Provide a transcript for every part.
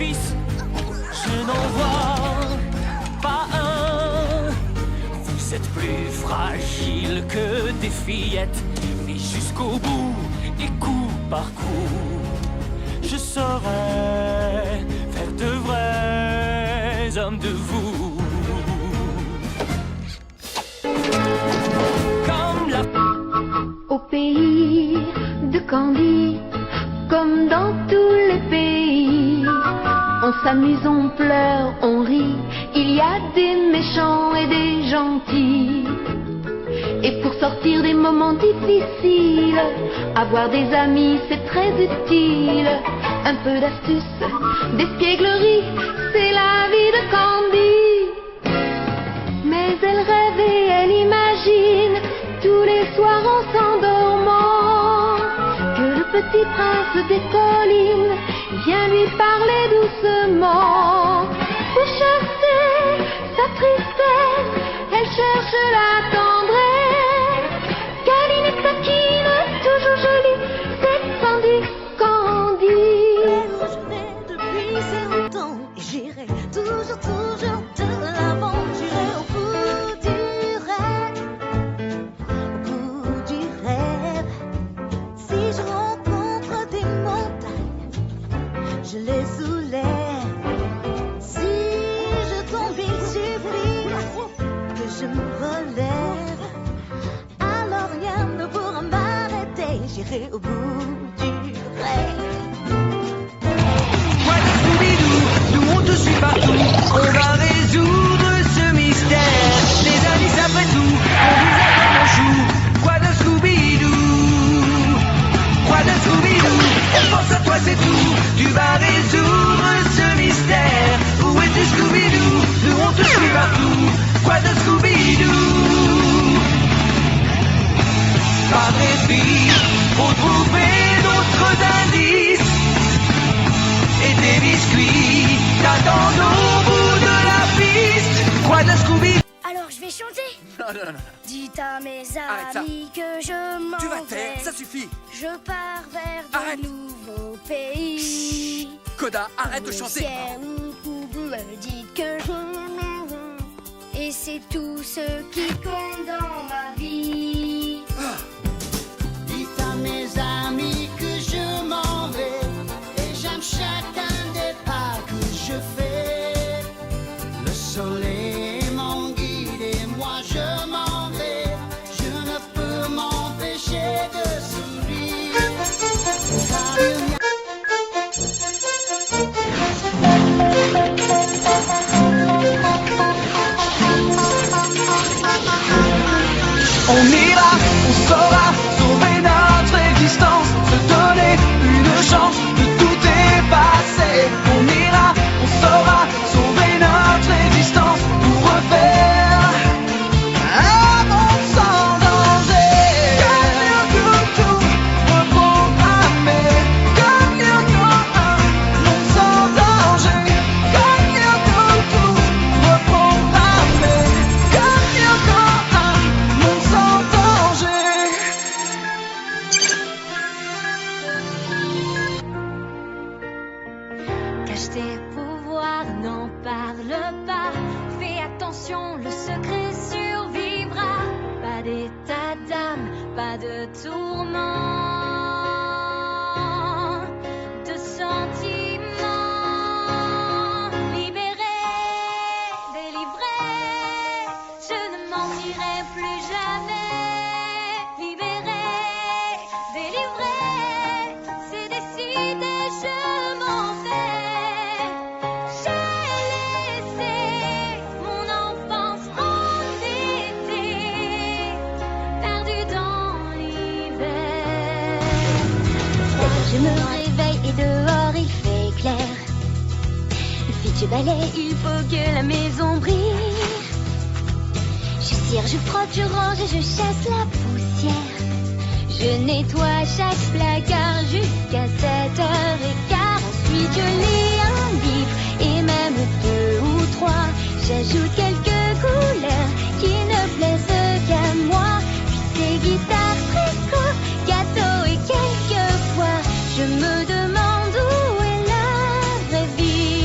fils, je n'en vois pas un. Vous êtes plus fragile que des fillettes, mais jusqu'au bout, et coup par coup, je saurais faire de vrais hommes de vous. Comme la... Au pays de Candy, comme dans tous les pays, on s'amuse, on pleure, on rit, il y a des méchants et des gentils. Et pour sortir des moments difficiles, avoir des amis c'est très utile. Un peu d'astuce, d'espièglerie, c'est la vie de Candy. Mais elle rêve et elle imagine, tous les soirs en s'endormant, que le petit prince des collines vient lui parler doucement. Pour chasser sa tristesse, elle cherche la tendresse. Câline et taquine, toujours jolie, c'est Candy, Candy. Je vais depuis si longtemps et j'irai toujours de l'avant. J'irai au bout du rêve, au bout du rêve. Si je rencontre des montagnes, je les soulève. Si je tombe, il suffit que je me relève. Alors rien ne pourra m'arrêter. J'irai au bout du rêve. Quoi de Scooby-Doo, nous on te suit partout. On va résoudre ce mystère. Les indices après tout, on vous a comme un chou. Quoi de Scooby-Doo, quoi de Scooby-Doo, on pense à toi c'est tout. Tu vas résoudre ce mystère. Où es-tu Scooby-Doo, nous on te suit partout. Quoi de Scooby-Doo, pas de répit pour trouver d'autres indices. Et des biscuits t'attendent au bout de la piste. Quoi de Scooby? Alors je vais chanter. Non. Dites à mes Arrête ça. amis que je m'en Tu vas te taire, vais. ça suffit. Je pars vers Arrête. de nouveaux pays. Koda, arrête de Le chanter. ciel me dit que je m'en vais. Et c'est tout ce qui compte dans ma vie. Dites à mes amis que je m'en vais, et j'aime chacun des pas que je fais. Le soleil est mon guide et moi je m'en vais. Je ne peux m'empêcher de sourire. Car il n'y a On ira, on saura sauver notre existence, se donner une chance de tout effacer. On ira, on saura sauver notre existence pour refaire un monde sans danger. Comme tout reprogrammé, comme un monde sans danger. Comme tout reprogrammé, comme un monde sans danger. Cache tes pouvoirs, n'en parle pas. Fais attention, le secret survivra. Pas d'état d'âme, pas de tourment, de sentiments. Libéré, délivré, je ne mentirai plus jamais. Libéré, délivré, c'est décidé, je m'en vais. J'ai laissé mon enfance en été, perdue dans l'hiver. Je me réveille et dehors il fait clair. Vite je balaye, il faut que la maison brille. Je cire, je frotte, je range et je chasse la poussière. Je nettoie chaque placard jusqu'à 7h15. Ensuite je lis un livre et même 2 ou 3. J'ajoute quelques couleurs qui ne plaisent qu'à moi. Puis ces guitares tricot, gâteaux et quelquefois je me demande où est la vraie vie.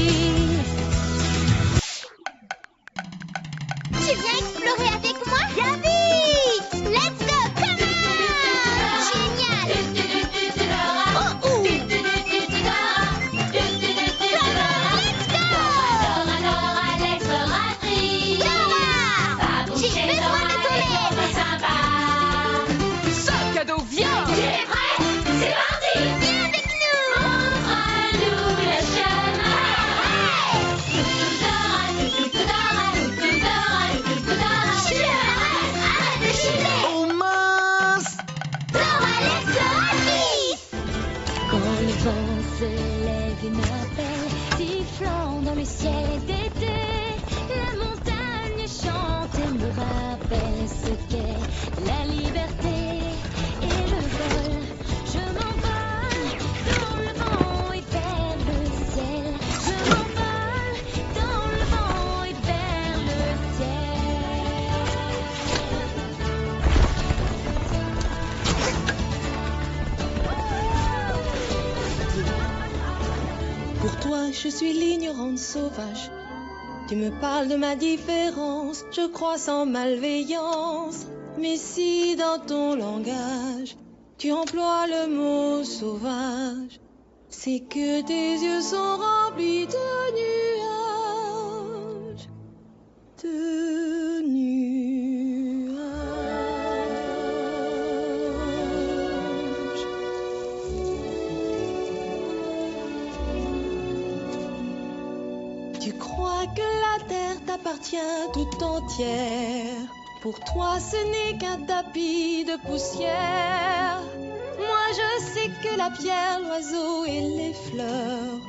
sifflant dans le ciel d'été. La montagne chante et me rappelle ce qu'est la liberté. Et je m'envole dans le vent et vers le ciel. Je m'envole dans le vent et vers le Pour toi, je suis l'ignorante sauvage. Tu me parles de ma différence, je crois sans malveillance. Mais si dans ton langage, tu emploies le mot sauvage, c'est que tes yeux sont remplis de nuages. De nuages. Tu crois que la terre t'appartient tout entière. Pour toi, ce n'est qu'un tapis de poussière. Moi, je sais que la pierre, l'oiseau et les fleurs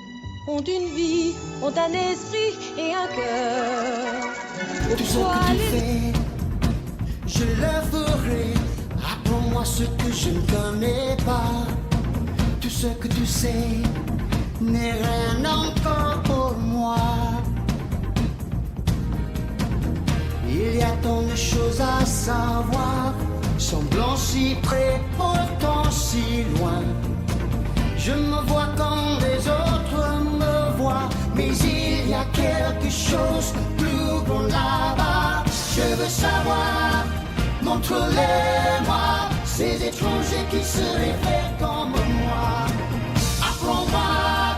ont une vie, ont un esprit et un cœur. Tout ce que tu fais, je le ferai. Apprends-moi ce que je ne connais pas. Tout ce que tu sais n'est rien encore pour moi. Il y a tant de choses à savoir, semblant si près, pourtant si loin. Je me vois comme les autres me voient, mais il y a quelque chose de plus grand là-bas. Je veux savoir, montre-les-moi, ces étrangers qui se révèrent comme moi. Apprends-moi,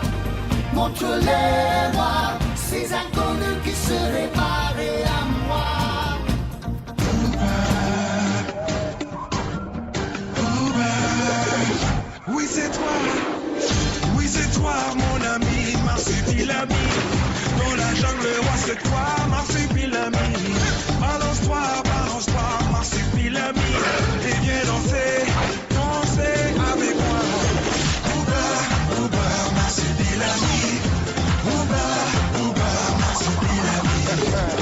montre-les-moi, ces inconnus qui se réparaient à moi. Oui c'est toi mon ami, Marsupilami. Dans la jungle roi c'est toi, Marsupilami. Balance-toi, Marsupilami. Et viens danser avec moi. Ouba, Marsupilami. Ouba, Marsupilami. Ouba, Marsupilami.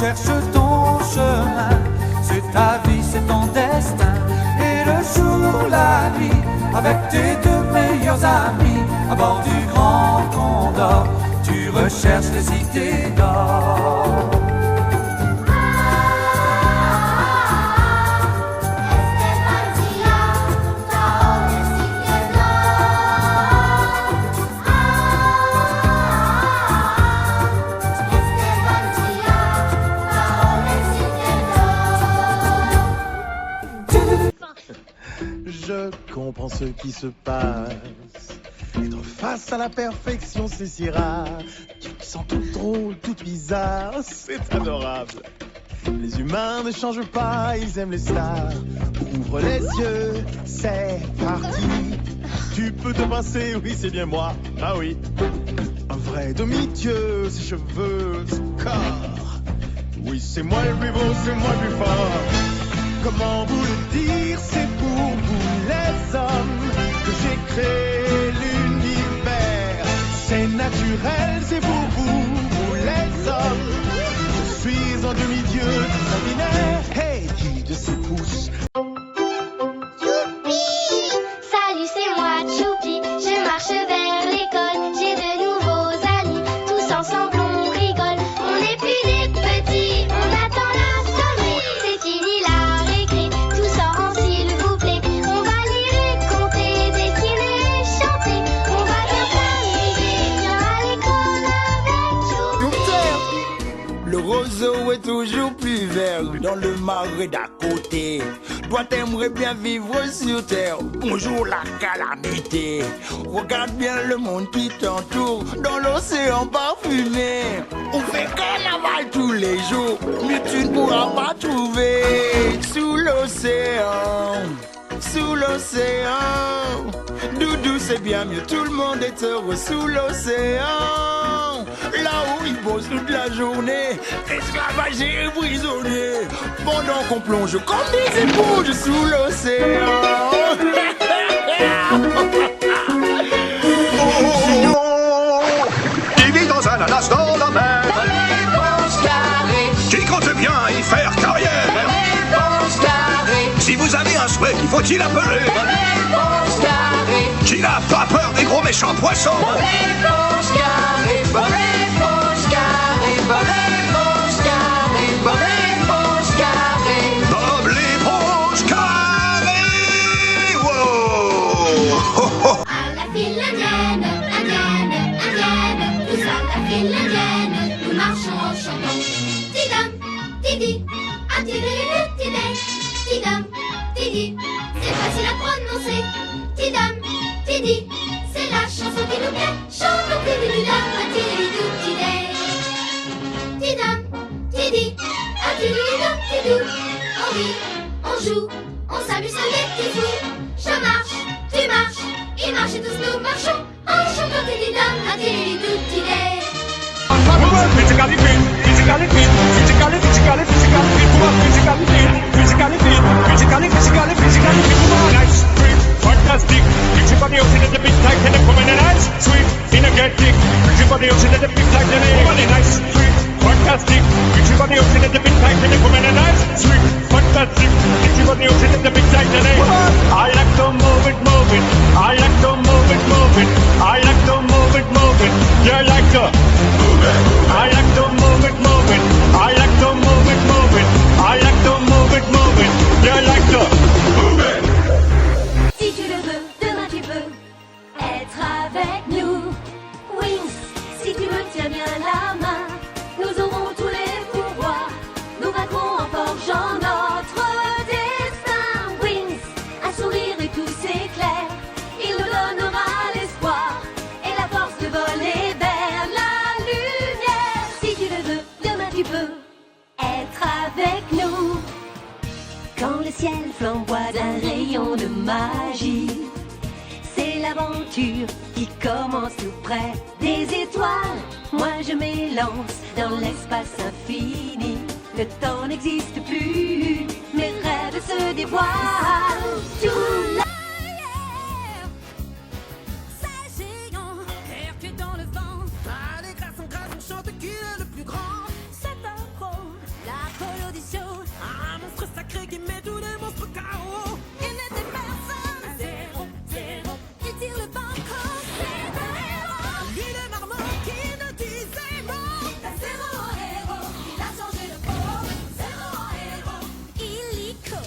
Cherche ton chemin, c'est ta vie, c'est ton destin. Et le jour, la nuit, avec tes deux meilleurs amis, à bord du Grand Condor, tu recherches les cités d'or. Je comprends ce qui se passe. Être face à la perfection, c'est si rare. Tu te sens tout drôle, tout bizarre, c'est adorable. Les humains ne changent pas, ils aiment les stars. Ouvre les yeux, c'est parti. Tu peux te passer, oui c'est bien moi, ah oui. Un vrai demi-dieu, ses cheveux, son corps. Oui c'est moi le plus beau, c'est moi le plus fort. Comment vous le dire, c'est pour vous les hommes que j'ai créé l'univers. C'est naturel, c'est pour vous, vous les hommes. Je suis un demi-dieu extraordinaire. Hey, qui de ses pouces? Youpi! Salut, c'est moi, Choupi. Je marche vers l'école. J'ai de nouveaux amis. Tous ensemble, on rigole. On n'est plus des petits. On attend la sonnerie. C'est fini la récré. Tout ça en s'il vous plaît. On va lire et compter, dessiner et chanter. On va bien s'amuser. Viens à l'école avec Choupi. Le roseau est toujours plus vert. le marais d'à côté. Toi t'aimerais bien vivre sur terre, bonjour la calamité. Regarde bien le monde qui t'entoure, dans l'océan parfumé. On fait carnaval tous les jours, mais tu ne pourras pas trouver sous l'océan. Sous l'océan, Doudou c'est bien mieux, tout le monde est heureux sous l'océan. Là où ils bossent toute la journée, esclavagés et prisonniers, pendant qu'on plonge comme des éponges sous l'océan. Il vit dans un ananas dans la mer. Qui compte bien y faire carrière. Si vous avez un souhait, qu'il faut-il appeler? Qui n'a pas peur des gros méchants poissons? Bob l'éponge carrée. Wow. À la file indienne, indienne, indienne, tous à la file indienne, nous marchons en chantant. Tidam, tidi, attirez tidé, tidam, tidi, c'est facile à prononcer. Tidam, tidi, c'est la chanson qui nous plaît. Chantons tididam, attirez tidé. Tidam, tidi, attirez tidou. On rit, on joue, on s'amuse comme des petits fous. Je marche, tu marches, ils marchent et tous nous marchons. En chantant tididam, attirez tidé. Fantastic, everybody else in the big tank and come in a nice, sweet, energetic. Everybody else in the big tank and everybody nice, sweet, fantastic. Everybody else in the big tank and come in a nice, sweet, fantastic. Everybody else in the big tank and I like to move it, move it. I like to move it, move it. I like to move it, move it. You like to move it. I like to move it, move it. I like to move it, move it. I like to move it, move it. You like to move it. Si tu le veux, demain tu peux être avec nous. Wings, si tu me tiens bien la main, nous aurons tous les pouvoirs. Nous vaincrons en forgeant notre destin. Wings, un sourire et tout s'éclaire. Il nous donnera l'espoir et la force de voler vers la lumière. Si tu le veux, demain tu peux être avec nous. Quand le ciel flamboie d'un rayon de magie, c'est l'aventure qui commence tout près des étoiles. Moi je m'élance dans l'espace infini. Le temps n'existe plus, mes rêves se dévoilent. Tout l'air, c'est géant, air que dans le vent. Allez, grâce, on chante qui est le plus grand. C'est un pro, l'Apollo du show. Un monstre sacré qui met tous les monstres KO. Il n'était personne, zéro, zéro. Il tire le banco, c'est un héros. Lui le marmot qui ne disait non. C'est zéro héros, il a changé le pot. Zéro héros, illico.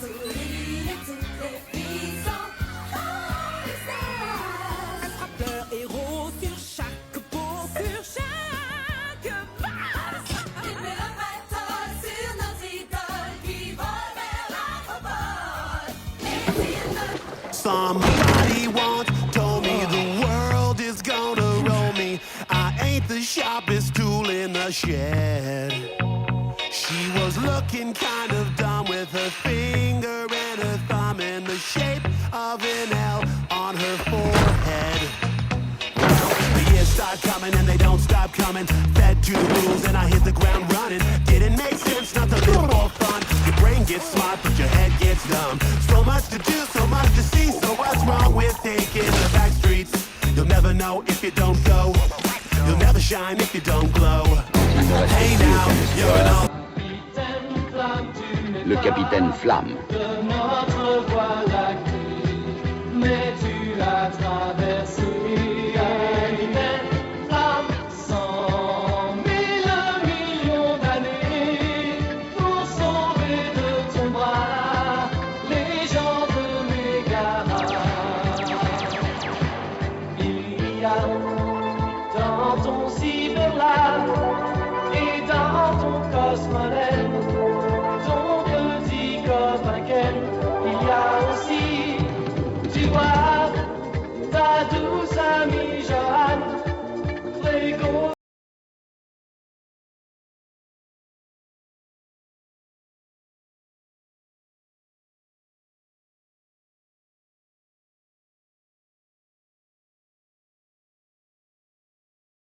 Sourire et toutes les puissants. Oh, c'est un frappeur héros sur chaque peau, sur chaque base. Il met un pétole sur nos idoles qui volent vers l'acropole. Somebody once told me the world is gonna roll me. I ain't the sharpest tool in the shed. She was looking kind of dumb with her finger and her thumb in the shape of an L on her forehead. The years start coming and they don't stop coming. Fed to the rules and I hit the ground running. Didn't make sense not to live for fun. Your brain gets smart but your head gets dumb. So much to do, so much to see. So what's wrong with taking the back streets? You'll never know if you don't go. You'll never shine if you don't glow. Hey now, you're an all. Le capitaine Flamme.